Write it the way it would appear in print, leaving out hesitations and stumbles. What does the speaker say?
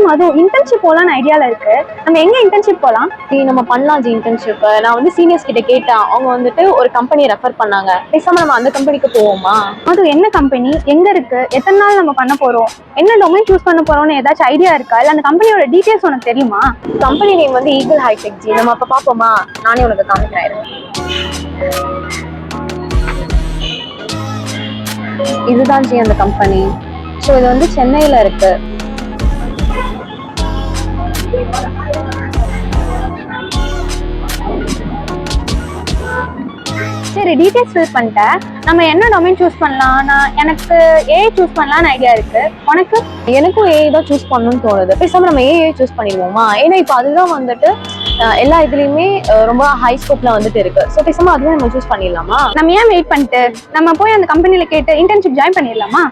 மது internship போகலான்னு ஐடியாவில் இருக்கு. நம்ம எங்கே இன்டர்ன்ஷிப் போகலாம்? நம்ம பண்ணலாம் ஜி இன்டர்ன்ஷிப். நான் வந்து சீனியர்ஸ் கிட்ட கேட்டேன், அவங்க வந்துட்டு ஒரு கம்பெனியை ரெஃபர் பண்ணாங்க. பேசாம நம்ம அந்த கம்பெனிக்கு போவோமா? அது என்ன கம்பெனி, எங்கே இருக்கு, எத்தனை நாள் நம்ம பண்ண போகிறோம், என்ன டொமைன் சூஸ் பண்ண போகிறோம்னு ஏதாச்சும் ஐடியா இருக்கா? இல்லை அந்த கம்பெனியோட டீட்டெயில்ஸ் உனக்கு தெரியுமா? கம்பெனி நேம் வந்து ஈகிள் ஹைடெக் ஜி. நம்ம அப்போ பார்ப்போமா? நானே உனக்கு காமிக்கிறேன். இதுதான் ஜி அந்த கம்பெனி. ஸோ இது வந்து சென்னையில் இருக்கு. சரி, டீட்டெயில்ஸ் ஃபில் பண்ணிட்டேன். நம்ம என்ன டொமைன் சூஸ் பண்ணலாம்? எனக்கு ஏஐ சூஸ் பண்ணலான்னு ஐடியா இருக்கு. உனக்கு? எனக்கும் ஏஐ தான் சூஸ் பண்ணணும்னு தோணுது. பேசாம நம்ம ஏஐ சூஸ் பண்ணிடுவோமா? ஏன்னா இப்போ அதுதான் வந்துட்டு எல்லா இதுலயுமே ரொம்ப ஹை ஸ்கோப்ல வந்துட்டு இருக்கு. ஸோ பேசாம அதுவே நம்ம சூஸ் பண்ணிடலாமா? நம்ம ஏன் வெயிட் பண்ணிட்டு நம்ம போய் அந்த கம்பெனில கேட்டு இன்டர்ன்ஷிப் ஜாயின் பண்ணிடலாமா?